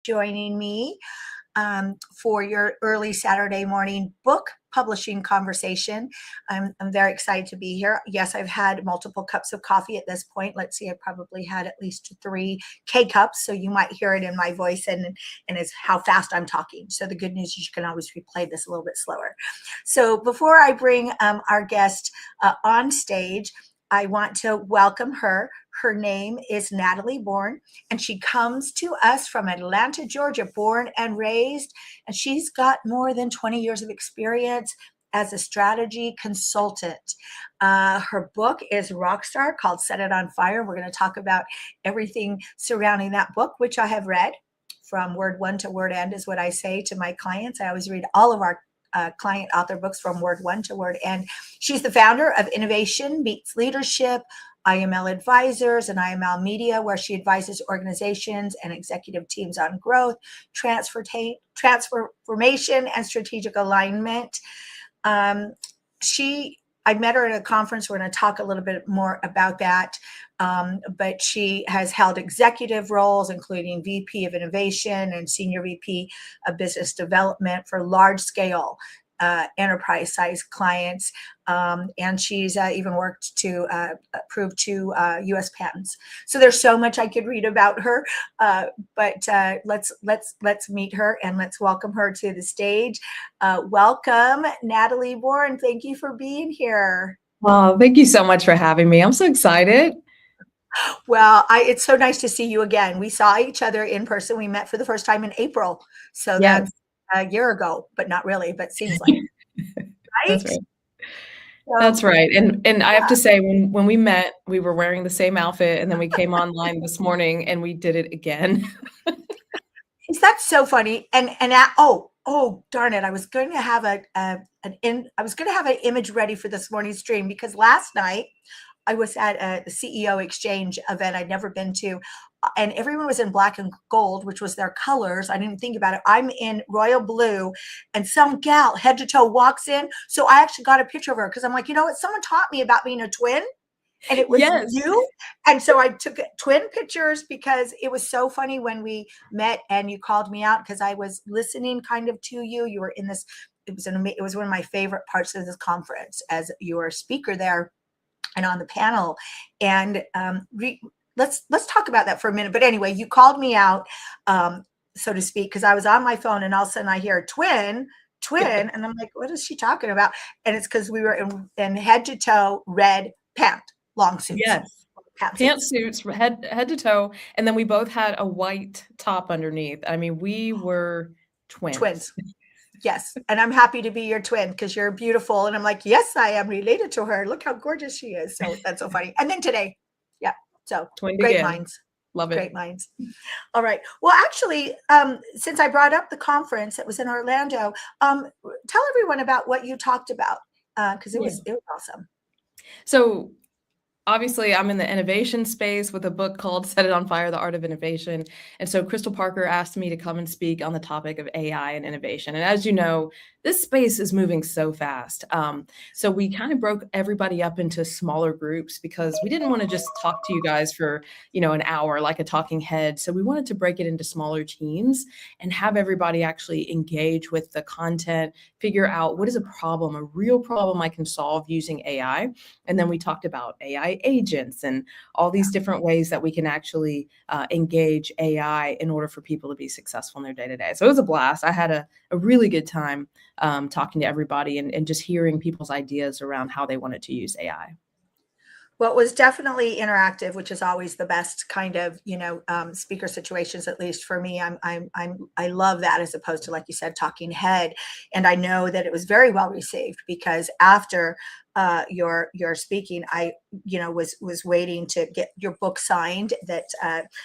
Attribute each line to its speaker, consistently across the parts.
Speaker 1: joining me for your early Saturday morning book publishing conversation. I'm very excited to be here. Yes, I've had multiple cups of coffee at this point. Let's see, I probably had at least 3 K-cups, so you might hear it in my voice and it's how fast I'm talking. So the good news is you can always replay this a little bit slower. So before I bring our guest on stage, I want to welcome her. Her name is Natalie Bourne, and she comes to us from Atlanta, Georgia, born and raised. And she's got more than 20 years of experience as a strategy consultant. Her book is Rockstar, called Set It on Fire. We're going to talk about everything surrounding that book, which I have read from word one to word end, is what I say to my clients. I always read all of our client author books from word one to word end. She's the founder of Innovation Meets Leadership, IML Advisors, and IML Media, where she advises organizations and executive teams on growth, transformation, and strategic alignment. I met her at a conference. We're going to talk a little bit more about that. But she has held executive roles, including VP of Innovation and Senior VP of Business Development for large-scale enterprise-sized clients. And she's even worked to approve 2 U.S. patents. So there's so much I could read about her, but let's meet her and let's welcome her to the stage. Welcome, Natalie Bourne. Thank you for being here.
Speaker 2: Oh, thank you so much for having me. I'm so excited.
Speaker 1: Well, it's so nice to see you again. We saw each other in person. We met for the first time in April. So
Speaker 2: Yes.
Speaker 1: That's a year ago, but not really, but seems like, right?
Speaker 2: That's right. That's right. And I have to say, when we met, we were wearing the same outfit, and then we came online this morning and we did it again.
Speaker 1: Is that so funny? Oh darn it! I was going to have an image ready for this morning's stream, because last night I was at a CEO exchange event I'd never been to, and everyone was in black and gold, which was their colors. I didn't think about it. I'm in royal blue, and some gal head to toe walks in. So I actually got a picture of her, because I'm like, you know what? Someone taught me about being a twin, and it was you. And so I took twin pictures, because it was so funny when we met and you called me out, because I was listening kind of to you. You were in this, it was one of my favorite parts of this conference, as you were a speaker there and on the panel. And let's talk about that for a minute. But anyway, you called me out, so to speak, because I was on my phone, and all of a sudden I hear twin, and I'm like, what is she talking about? And it's because we were in head to toe red long suits.
Speaker 2: Yes. Pantsuits, head to toe, and then we both had a white top underneath. I mean, we were twins.
Speaker 1: Yes. And I'm happy to be your twin, because you're beautiful. And I'm like, yes, I am related to her. Look how gorgeous she is. So that's so funny. And then today. Yeah. So
Speaker 2: Twinned
Speaker 1: great
Speaker 2: again.
Speaker 1: minds.
Speaker 2: Love it.
Speaker 1: Great minds. All right. Well, actually, since I brought up the conference that was in Orlando, tell everyone about what you talked about, because it was awesome.
Speaker 2: So obviously, I'm in the innovation space with a book called Set It on Fire, The Art of Innovation. And so Crystal Parker asked me to come and speak on the topic of AI and innovation. And as you know, this space is moving so fast. So we kind of broke everybody up into smaller groups, because we didn't want to just talk to you guys for, an hour like a talking head. So we wanted to break it into smaller teams and have everybody actually engage with the content, figure out what is a real problem I can solve using AI. And then we talked about AI agents and all these different ways that we can actually engage AI in order for people to be successful in their day-to-day. So it was a blast. I had a really good time talking to everybody and just hearing people's ideas around how they wanted to use AI.
Speaker 1: Well, it was definitely interactive, which is always the best kind of, speaker situations, at least for me. I love that, as opposed to, like you said, talking head. And I know that it was very well received, because after your speaking, I was waiting to get your book signed that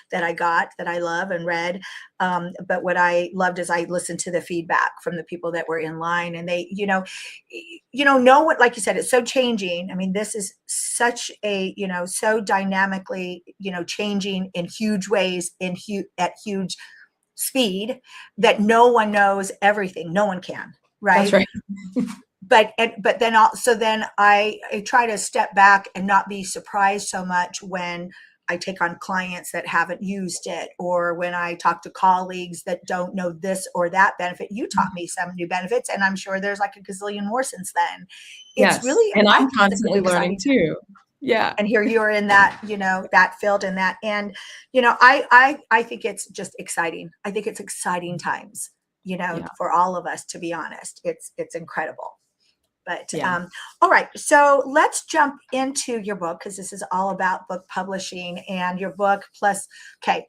Speaker 1: I love and read. But what I loved is I listened to the feedback from the people that were in line, and they know what, like you said, it's so changing. I mean, this is such a so dynamically changing in huge ways, at huge speed, that no one knows everything. No one can, right?
Speaker 2: That's right.
Speaker 1: But then I try to step back and not be surprised so much when I take on clients that haven't used it, or when I talk to colleagues that don't know this or that benefit. You taught me some new benefits, and I'm sure there's like a gazillion more since then. It's
Speaker 2: Yes,
Speaker 1: really,
Speaker 2: and
Speaker 1: I
Speaker 2: I'm
Speaker 1: think it's a really
Speaker 2: constantly learning
Speaker 1: exciting time.
Speaker 2: too. Yeah,
Speaker 1: And here you're in that, that field and that. And, I think it's just exciting. I think it's exciting times,
Speaker 2: yeah,
Speaker 1: for all of us, to be honest. It's incredible. But
Speaker 2: yeah.
Speaker 1: all right, so let's jump into your book, because this is all about book publishing and your book. Plus, okay,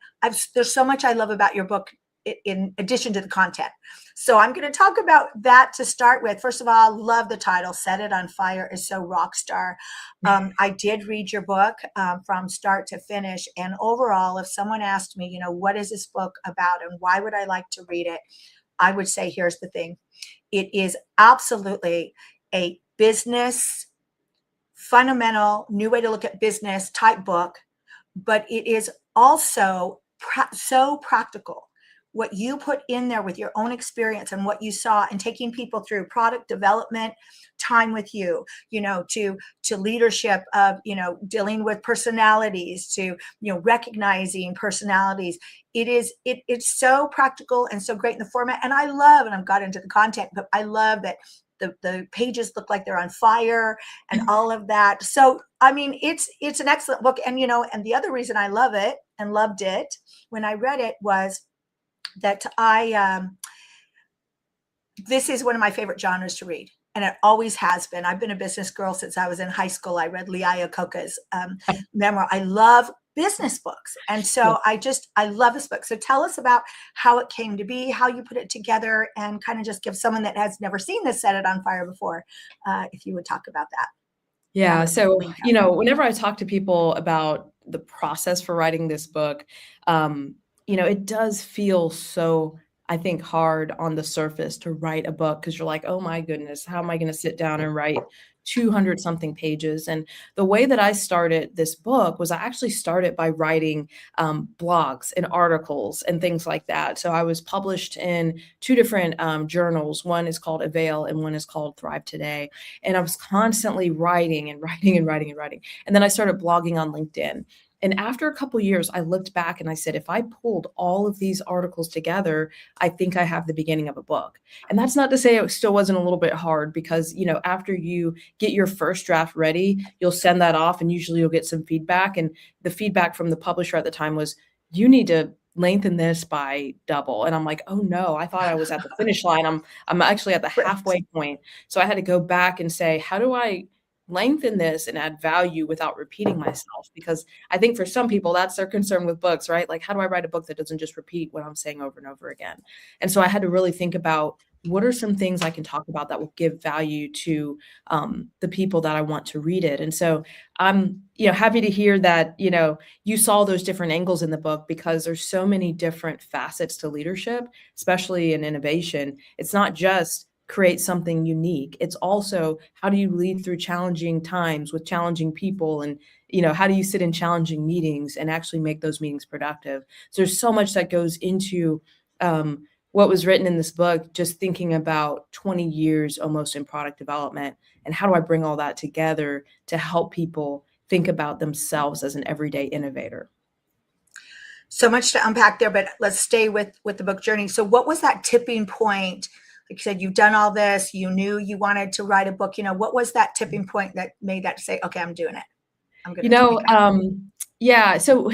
Speaker 1: there's so much I love about your book in addition to the content. So I'm going to talk about that to start with. First of all, love the title. Set It on Fire is so rock star. I did read your book from start to finish, and overall, if someone asked me, what is this book about and why would I like to read it, I would say, here's the thing. It is absolutely a business, fundamental, new way to look at business type book, but it is also so practical. What you put in there with your own experience and what you saw, and taking people through product development, time with you, to leadership of, dealing with personalities, to, recognizing personalities. It's so practical and so great in the format. And I've got into the content, but I love that the pages look like they're on fire and all of that. So, I mean, it's an excellent book. And, and the other reason I love it and loved it when I read it was that this is one of my favorite genres to read. And it always has been. I've been a business girl since I was in high school. I read Lee Iacocca's memoir. I love business books. And so I love this book. So tell us about how it came to be, how you put it together, and kind of just give someone that has never seen this Set It on Fire before, if you would talk about that.
Speaker 2: Yeah. So, whenever I talk to people about the process for writing this book, it does feel so, I think, hard on the surface to write a book, because you're like, oh my goodness, how am I going to sit down and write 200 something pages? And the way that I started this book was I actually started by writing blogs and articles and things like that. So I was published in two different journals. One is called Avail and one is called Thrive Today. And I was constantly writing and writing and writing and writing. And then I started blogging on LinkedIn. And after a couple of years, I looked back and I said, if I pulled all of these articles together, I think I have the beginning of a book. And that's not to say it still wasn't a little bit hard, because, after you get your first draft ready, you'll send that off and usually you'll get some feedback. And the feedback from the publisher at the time was, you need to lengthen this by double. And I'm like, oh no, I thought I was at the finish line. I'm actually at the halfway point. So I had to go back and say, how do I lengthen this and add value without repeating myself? Because I think for some people, that's their concern with books, right? Like, how do I write a book that doesn't just repeat what I'm saying over and over again? And so I had to really think about, what are some things I can talk about that will give value to the people that I want to read it? And so I'm, happy to hear that, you saw those different angles in the book, because there's so many different facets to leadership, especially in innovation. It's not just create something unique. It's also, how do you lead through challenging times with challenging people? And, how do you sit in challenging meetings and actually make those meetings productive? So there's so much that goes into what was written in this book, just thinking about 20 years almost in product development, and how do I bring all that together to help people think about themselves as an everyday innovator.
Speaker 1: So much to unpack there, but let's stay with the book journey. So what was that tipping point? Like you said, you've done all this, you knew you wanted to write a book. What was that tipping point that made that say, okay, I'm doing it? I'm going to
Speaker 2: yeah. So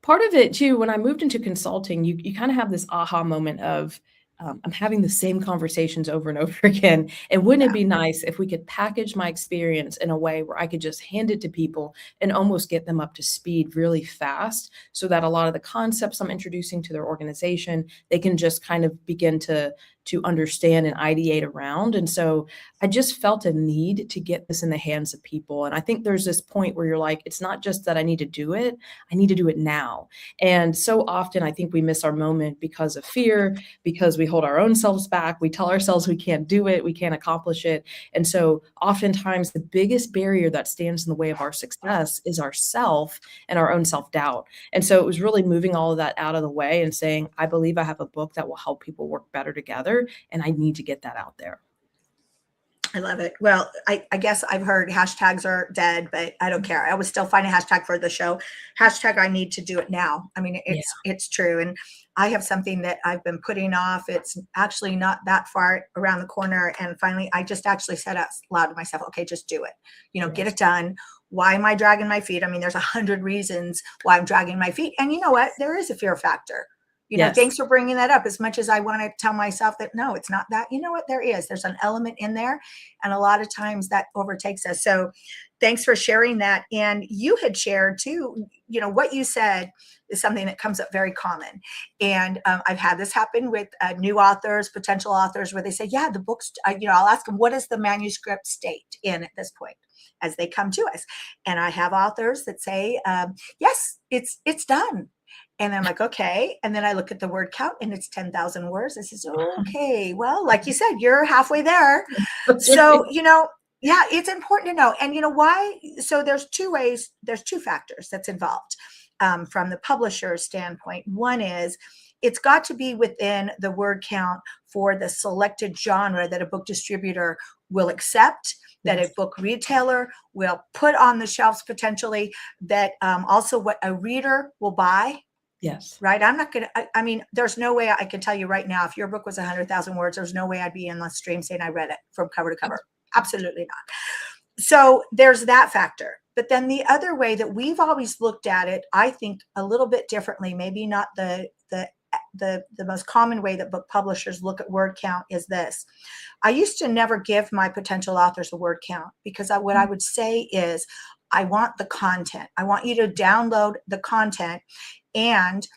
Speaker 2: part of it too, when I moved into consulting, you kind of have this aha moment of, I'm having the same conversations over and over again. And wouldn't it be nice if we could package my experience in a way where I could just hand it to people and almost get them up to speed really fast, so that a lot of the concepts I'm introducing to their organization, they can just kind of begin to understand and ideate around. And so I just felt a need to get this in the hands of people. And I think there's this point where you're like, it's not just that I need to do it, I need to do it now. And so often I think we miss our moment because of fear, because we hold our own selves back. We tell ourselves we can't do it, we can't accomplish it. And so oftentimes the biggest barrier that stands in the way of our success is ourself and our own self-doubt. And so it was really moving all of that out of the way and saying, I believe I have a book that will help people work better together, and I need to get that out there.
Speaker 1: I love it. Well, I guess I've heard hashtags are dead, but I don't care. I would still find a hashtag for the show. Hashtag I need to do it now. I mean,
Speaker 2: Yeah.
Speaker 1: it's true. And I have something that I've been putting off. It's actually not that far around the corner. And finally, I just actually said out loud to myself, okay, just do it. Get
Speaker 2: Yes.
Speaker 1: it done. Why am I dragging my feet? I mean, there's 100 reasons why I'm dragging my feet. And you know what? There is a fear factor.
Speaker 2: Yes.
Speaker 1: Thanks for bringing that up. As much as I want to tell myself that no, it's not that, you know what, there's an element in there. And a lot of times that overtakes us. So thanks for sharing that. And you had shared too, what you said is something that comes up very common. And I've had this happen with new authors, potential authors, where they say, yeah, the books, I'll ask them, what does the manuscript state in at this point as they come to us? And I have authors that say, yes, it's done. And I'm like, okay. And then I look at the word count and it's 10,000 words. I says, okay, well, like you said, you're halfway there. So, yeah, it's important to know. And why? So there's two factors that's involved from the publisher's standpoint. One is it's got to be within the word count for the selected genre that a book distributor will accept, that a book retailer will put on the shelves potentially, that also what a reader will buy.
Speaker 2: Yes.
Speaker 1: Right. I'm not going to, I mean, there's no way I can tell you right now, if your book was 100,000 words, there's no way I'd be in the stream saying I read it from cover to cover. Absolutely not. So there's that factor. But then the other way that we've always looked at it, I think a little bit differently, maybe not the most common way that book publishers look at word count, is this. I used to never give my potential authors a word count because what I would say is, I want the content. I want you to download the content. And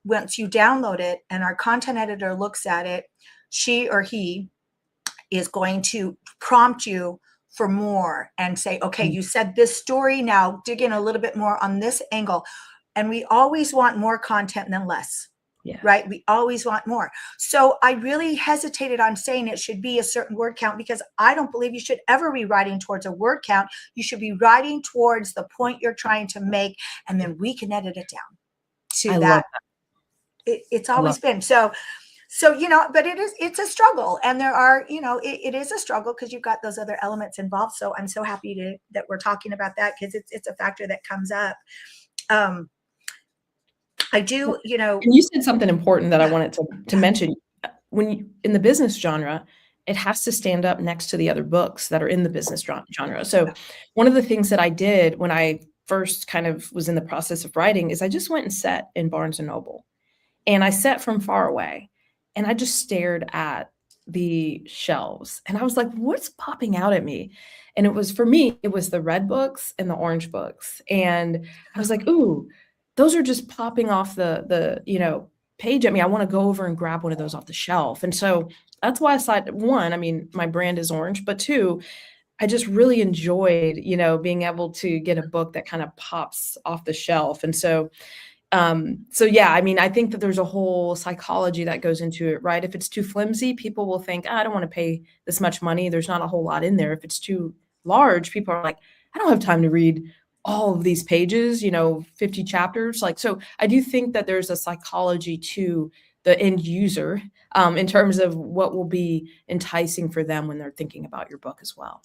Speaker 1: once you download it and our content editor looks at it, she or he is going to prompt you for more and say, okay, you said this story, now dig in a little bit more on this angle. And we always want more content than less.
Speaker 2: Yeah.
Speaker 1: Right? We always want more. So I really hesitated on saying it should be a certain word count because I don't believe you should ever be writing towards a word count. You should be writing towards the point you're trying to make, and then we can edit it down to
Speaker 2: I love
Speaker 1: that. It's
Speaker 2: I love
Speaker 1: always been so, but it's a struggle, and there are, it is a struggle because you've got those other elements involved. So I'm so happy that we're talking about that because it's a factor that comes up. I do,
Speaker 2: And you said something important that I wanted to mention. In the business genre, it has to stand up next to the other books that are in the business genre. So one of the things that I did when I first kind of was in the process of writing is I just went and sat in Barnes and Noble, and I sat from far away, and I just stared at the shelves, and I was like, what's popping out at me? And it was, for me, it was the red books and the orange books. And I was like, ooh, those are just popping off the page at me. I want to go over and grab one of those off the shelf. And so that's why I decided, one, I mean, my brand is orange, but two, I just really enjoyed, being able to get a book that kind of pops off the shelf. And so yeah, I mean, I think that there's a whole psychology that goes into it, right? If it's too flimsy, people will think, I don't want to pay this much money. There's not a whole lot in there. If it's too large, people are like, I don't have time to read all of these pages, 50 chapters. So I do think that there's a psychology to the end user, in terms of what will be enticing for them when they're thinking about your book as well.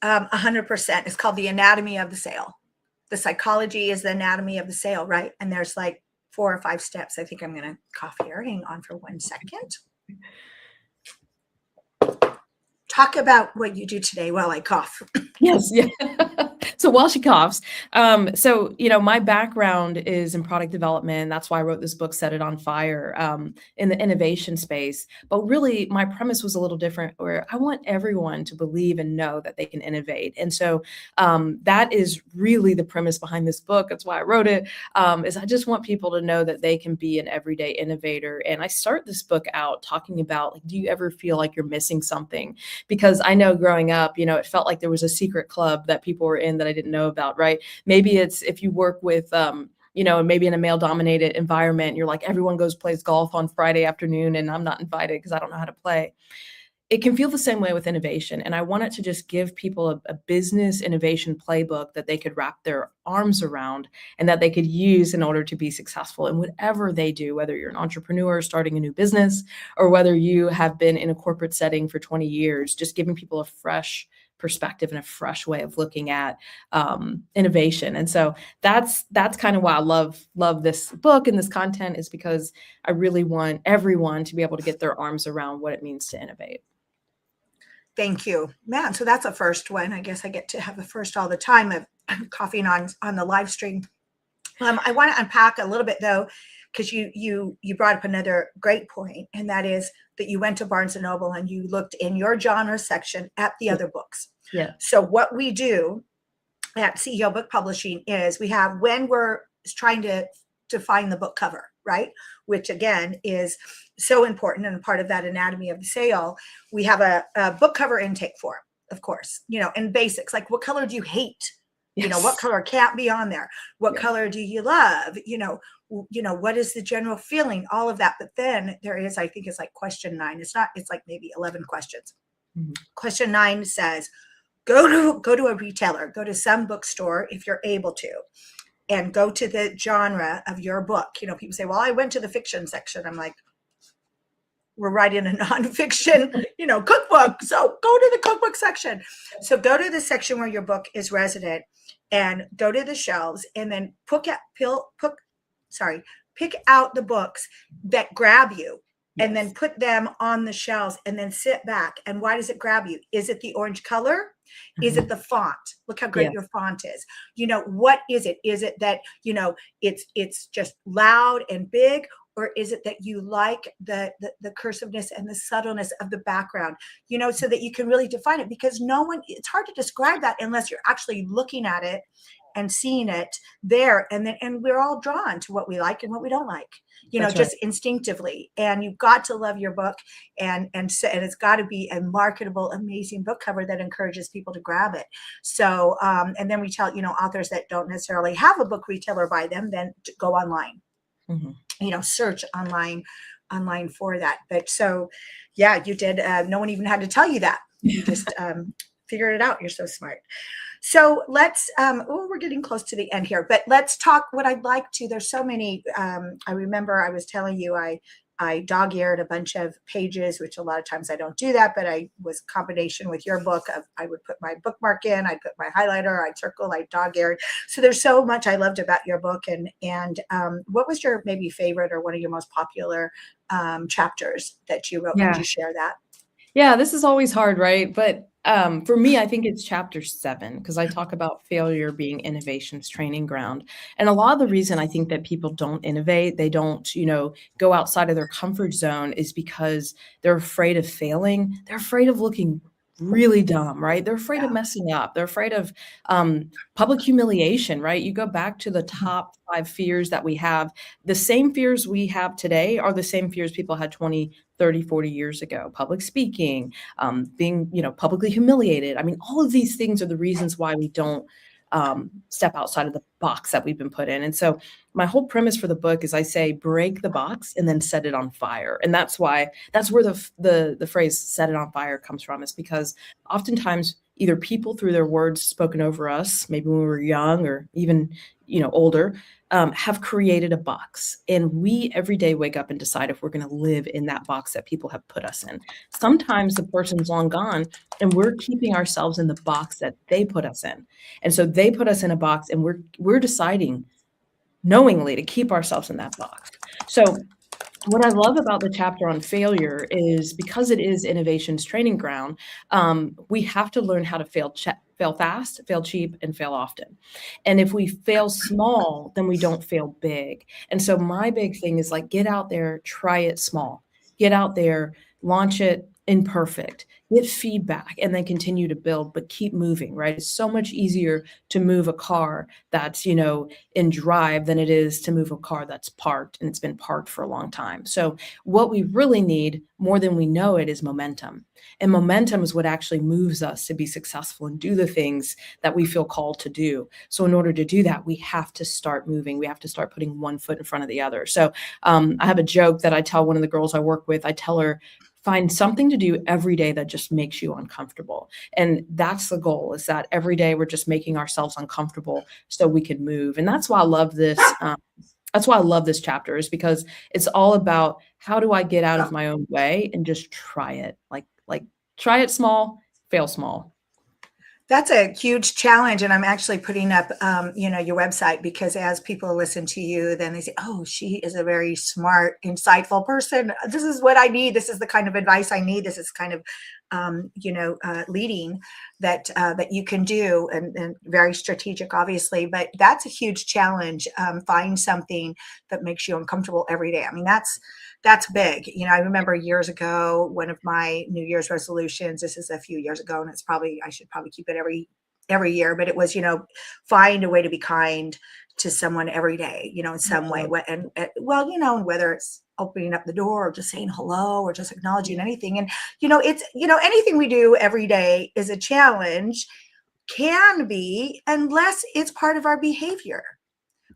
Speaker 1: 100%. It's called the anatomy of the sale. The psychology is the anatomy of the sale, right? And there's like 4 or 5 steps. I think I'm going to cough here. Hang on for 1 second. Talk about what you do today while I cough.
Speaker 2: Yes. Yeah. So while she coughs, my background is in product development. That's why I wrote this book, Set It on Fire, in the innovation space. But really, my premise was a little different, where I want everyone to believe and know that they can innovate. And so that is really the premise behind this book. That's why I wrote it, is I just want people to know that they can be an everyday innovator. And I start this book out talking about, like, do you ever feel like you're missing something? Because I know growing up, it felt like there was a secret club that people were in that I didn't know about, right? Maybe it's if you work with, maybe in a male dominated environment, you're like, everyone goes plays golf on Friday afternoon and I'm not invited because I don't know how to play. it can feel the same way with innovation. And I wanted to just give people a business innovation playbook that they could wrap their arms around and that they could use in order to be successful in whatever they do, whether you're an entrepreneur starting a new business or whether you have been in a corporate setting for 20 years, just giving people a fresh perspective and a fresh way of looking at innovation. And so that's kind of why I love this book and this content, is because I really want everyone to be able to get their arms around what it means to innovate.
Speaker 1: Thank you, man. So that's a first one. I guess I get to have a first all the time of coughing on the live stream. I want to unpack a little bit though, because you brought up another great point, and that is that you went to Barnes and Noble and you looked in your genre section at the other books.
Speaker 2: Yeah.
Speaker 1: So what we do at CEO Book Publishing is we have, when we're trying to find the book cover, right? Which again is so important and part of that anatomy of the sale. We have a book cover intake form, of course, and basics like, what color do you hate?
Speaker 2: Yes.
Speaker 1: What color can't be on there? What color do you love? What is the general feeling? All of that. But then there is, I think it's like question 9. It's like maybe 11 questions. Mm-hmm. Question 9 says, go to a retailer, go to some bookstore if you're able to, and go to the genre of your book. People say, well, I went to the fiction section. I'm like, we're writing a nonfiction, cookbook. So go to the cookbook section. So go to the section where your book is resident and go to the shelves and then pick out the books that grab you. Yes. And then put them on the shelves and then sit back. And why does it grab you? Is it the orange color? Mm-hmm. Is it the font? Look how great your font is. What is it? Is it that, it's just loud and big? Or is it that you like the cursiveness and the subtleness of the background, so that you can really define it? Because it's hard to describe that unless you're actually looking at it and seeing it there. And we're all drawn to what we like and what we don't like, just instinctively. And you've got to love your book, and it's got to be a marketable, amazing book cover that encourages people to grab it. So, and then we tell, authors that don't necessarily have a book retailer buy them, then to go online. Mm-hmm. Search online for that. But so, yeah, you did. No one even had to tell you that. You just figured it out. You're so smart. So let's, we're getting close to the end here, but let's talk what I'd like to. There's so many. I remember I was telling you I dog-eared a bunch of pages, which a lot of times I don't do that, but I was a combination with your book of, I would put my bookmark in, I'd put my highlighter, I'd circle, I'd dog-eared. So there's so much I loved about your book. And what was your maybe favorite or one of your most popular chapters that you wrote? Yeah. Could you share that?
Speaker 2: Yeah, this is always hard, right? But for me, I think it's chapter 7, because I talk about failure being innovation's training ground. And a lot of the reason I think that people don't innovate, they don't, go outside of their comfort zone, is because they're afraid of failing. They're afraid of looking really dumb, right? They're afraid of messing up. They're afraid of public humiliation, right? You go back to the top 5 fears that we have. The same fears we have today are the same fears people had 20, 30, 40 years ago. Public speaking, being, publicly humiliated. I mean, all of these things are the reasons why we don't step outside of the box that we've been put in. And so my whole premise for the book is, I say, break the box and then set it on fire. And that's where the phrase "set it on fire" comes from, is because oftentimes either people, through their words spoken over us, maybe when we were young or even, older, have created a box. And we every day wake up and decide if we're going to live in that box that people have put us in. Sometimes the person's long gone and we're keeping ourselves in the box that they put us in. And so they put us in a box and we're deciding knowingly to keep ourselves in that box. So what I love about the chapter on failure is, because it is innovation's training ground, we have to learn how to fail fast, fail cheap, and fail often. And if we fail small, then we don't fail big. And so my big thing is, like, get out there, try it small, get out there, launch it imperfect, get feedback, and then continue to build, but keep moving, right? It's so much easier to move a car that's, in drive than it is to move a car that's parked, and it's been parked for a long time. So what we really need, more than we know it, is momentum. And momentum is what actually moves us to be successful and do the things that we feel called to do. So in order to do that, we have to start moving. We have to start putting one foot in front of the other. So I have a joke that I tell one of the girls I work with. I tell her, find something to do every day that just makes you uncomfortable. And that's the goal, is that every day we're just making ourselves uncomfortable so we can move. And that's why I love this. That's why I love this chapter, is because it's all about how do I get out of my own way and just try it. Like try it small, fail small.
Speaker 1: That's a huge challenge, and I'm actually putting up, your website, because as people listen to you, then they say, "Oh, she is a very smart, insightful person. This is what I need. This is the kind of advice I need. This is kind of, leading that you can do, and very strategic, obviously. But that's a huge challenge. Find something that makes you uncomfortable every day. I mean, that's big. I remember years ago, one of my New Year's resolutions, this is a few years ago, and I should probably keep it every year, but it was, find a way to be kind to someone every day, in some way. And whether it's opening up the door or just saying hello or just acknowledging anything. And, it's, anything we do every day is a challenge, can be, unless it's part of our behavior.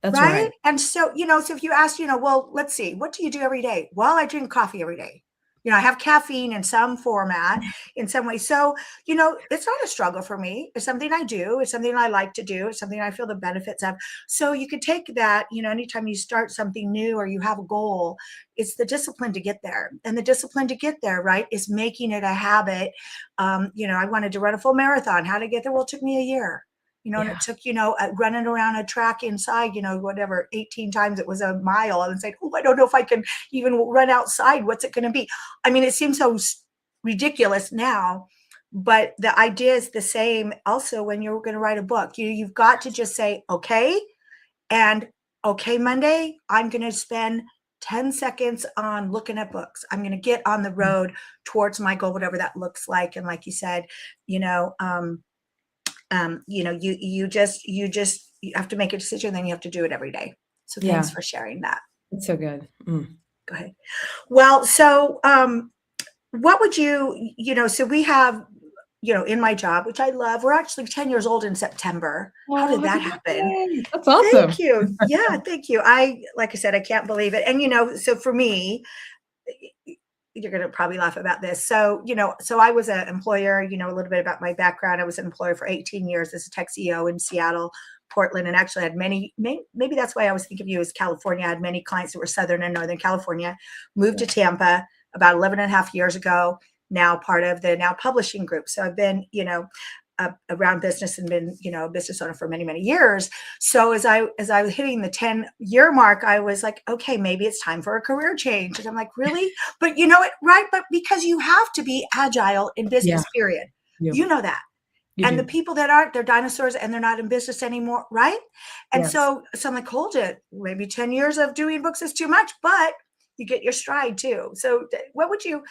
Speaker 2: That's
Speaker 1: Right?
Speaker 2: right.
Speaker 1: And so, so if you ask, well, let's see, what do you do every day? Well, I drink coffee every day. I have caffeine in some format, in some way. So, it's not a struggle for me. It's something I do. It's something I like to do. It's something I feel the benefits of. So you could take that, anytime you start something new or you have a goal, it's the discipline to get there. And the discipline to get there, right, is making it a habit. I wanted to run a full marathon. How to get there? Well, it took me a year. And
Speaker 2: Yeah.
Speaker 1: it took, running around a track inside, whatever, 18 times it was a mile. I was like, oh, I don't know if I can even run outside. What's it going to be? I mean, it seems so ridiculous now, but the idea is the same also when you're going to write a book. You've got to just say, okay. And okay, Monday, I'm going to spend 10 seconds on looking at books. I'm going to get on the road towards my goal, whatever that looks like. And like you said, you have to make a decision, then you have to do it every day. So thanks
Speaker 2: Yeah.
Speaker 1: for sharing that.
Speaker 2: It's so good.
Speaker 1: Go ahead. Well, so what would so we have, in my job, which I love, we're actually 10 years old in September. How
Speaker 2: Oh,
Speaker 1: did
Speaker 2: happy
Speaker 1: that happen?
Speaker 2: birthday. That's
Speaker 1: Thank
Speaker 2: awesome.
Speaker 1: you. Yeah, thank you. Like I said, I can't believe it. And, so for me, you're going to probably laugh about this. So I was an employer, a little bit about my background. I was an employer for 18 years as a tech CEO in Seattle, Portland, and actually had maybe that's why I always think of you as California. I had many clients that were Southern and Northern California, moved to Tampa about 11 and a half years ago, now part of the Now Publishing Group. So I've been, around business and been, a business owner for many, many years. So as I was hitting the 10-year mark, I was like, okay, maybe it's time for a career change. And I'm like, really? But right? But because you have to be agile in
Speaker 2: Yeah.
Speaker 1: business, period.
Speaker 2: You,
Speaker 1: You know that.
Speaker 2: you
Speaker 1: And the
Speaker 2: do.
Speaker 1: people that aren't, they're dinosaurs and they're not in business anymore, right? And
Speaker 2: Yes.
Speaker 1: so I'm like, hold it. Maybe 10 years of doing books is too much, but you get your stride too. So what do you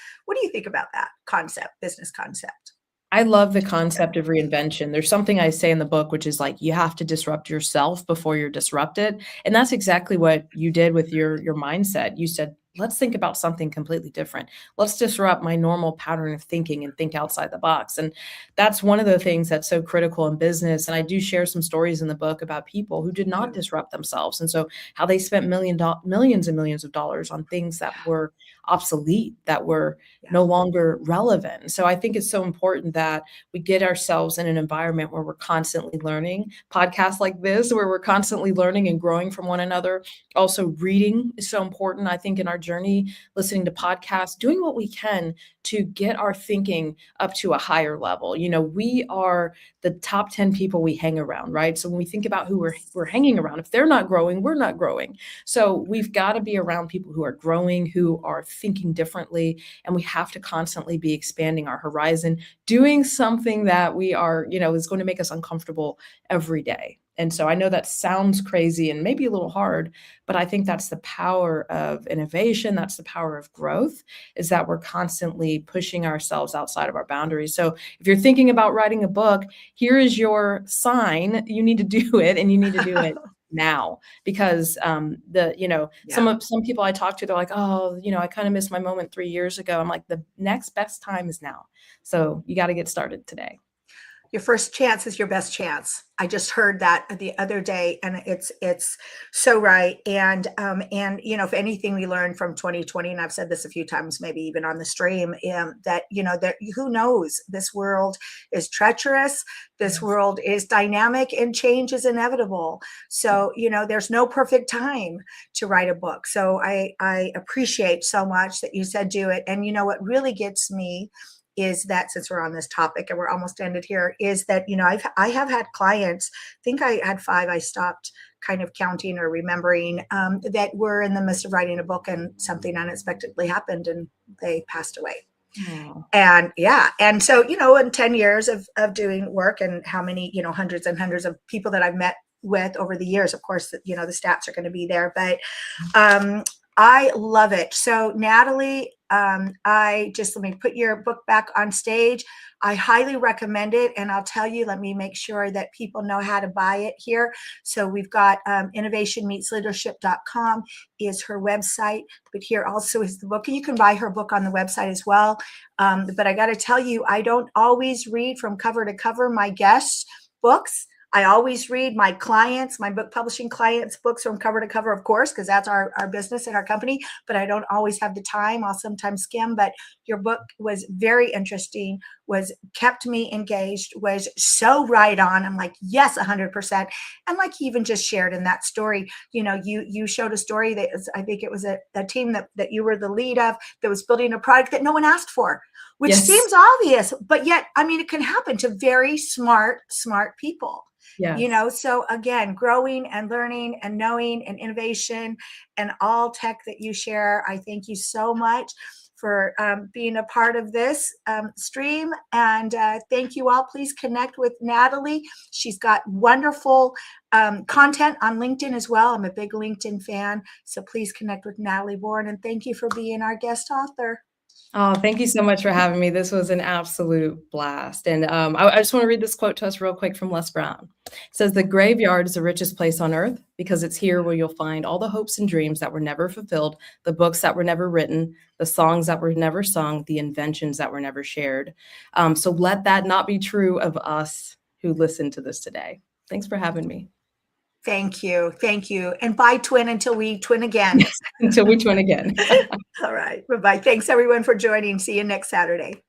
Speaker 1: think about that concept, business concept?
Speaker 2: I love the concept of reinvention. There's something I say in the book, which is like, you have to disrupt yourself before you're disrupted. And that's exactly what you did with your mindset. You said, let's think about something completely different. Let's disrupt my normal pattern of thinking and think outside the box. And that's one of the things that's so critical in business. And I do share some stories in the book about people who did not disrupt themselves. And so how they spent millions and millions of dollars on things that were obsolete, that were no longer relevant. So I think it's so important that we get ourselves in an environment where we're constantly learning. Podcasts like this, where we're constantly learning and growing from one another. Also, reading is so important, I think, in our journey, listening to podcasts, doing what we can to get our thinking up to a higher level. We are the top 10 people we hang around, right? So when we think about who we're hanging around, if they're not growing, we're not growing. So we've got to be around people who are growing, who are thinking differently, and we have to constantly be expanding our horizon, doing something that we are, is going to make us uncomfortable every day. And so I know that sounds crazy and maybe a little hard, but I think that's the power of innovation. That's the power of growth, is that we're constantly pushing ourselves outside of our boundaries. So if you're thinking about writing a book, here is your sign. You need to do it, and you need to do it now, because some people I talk to, they're like, oh, I kind of missed my moment 3 years ago. I'm like, the next best time is now. So you got to get started today.
Speaker 1: Your first chance is your best chance. I just heard that the other day, and it's so right. And you know, if anything we learned from 2020, and I've said this a few times, maybe even on the stream, that you know that who knows, this world is treacherous, this
Speaker 2: Yes.
Speaker 1: world is dynamic, and change is inevitable. So you know, there's no perfect time to write a book. So I appreciate so much that you said do it. And you know what really gets me is that, since we're on this topic and we're almost ended here, is that you know I have had clients, I think I had 5, I stopped kind of counting or remembering, that were in the midst of writing a book and something unexpectedly happened and they passed away.
Speaker 2: Oh,
Speaker 1: And yeah, and so you know, in 10 years of doing work, and how many, you know, hundreds and hundreds of people that I've met with over the years, of course, you know, the stats are going to be there, but um, I love it. So, Natalie, let me put your book back on stage. I highly recommend it. And I'll tell you, let me make sure that people know how to buy it here. So, we've got innovationmeetsleadership.com is her website, but here also is the book. And you can buy her book on the website as well. But I got to tell you, I don't always read from cover to cover my guests' books. I always read my clients, my book publishing clients' books from cover to cover, of course, because that's our business and our company, but I don't always have the time. I'll sometimes skim, but your book was very interesting, was kept me engaged, was so right on. I'm like, yes, 100%. And like you even just shared in that story, you know, you showed a story that was, I think it was a team that you were the lead of, that was building a product that no one asked for, which
Speaker 2: yes,
Speaker 1: seems obvious, but yet, I mean, it can happen to very smart people. You
Speaker 2: yes.
Speaker 1: know, so again, growing and learning and knowing and innovation and all tech that you share, I thank you so much for being a part of this stream. And thank you all. Please connect with Natalie. She's got wonderful content on LinkedIn as well. I'm a big LinkedIn fan. So please connect with Natalie Bourne. And thank you for being our guest author.
Speaker 2: Oh, thank you so much for having me. This was an absolute blast. And I just want to read this quote to us real quick from Les Brown. It says, "The graveyard is the richest place on earth because it's here where you'll find all the hopes and dreams that were never fulfilled, the books that were never written, the songs that were never sung, the inventions that were never shared." So let that not be true of us who listen to this today. Thanks for having me.
Speaker 1: Thank you. Thank you. And bye, twin, until we twin again.
Speaker 2: Until we twin again.
Speaker 1: All right. Bye bye. Thanks, everyone, for joining. See you next Saturday.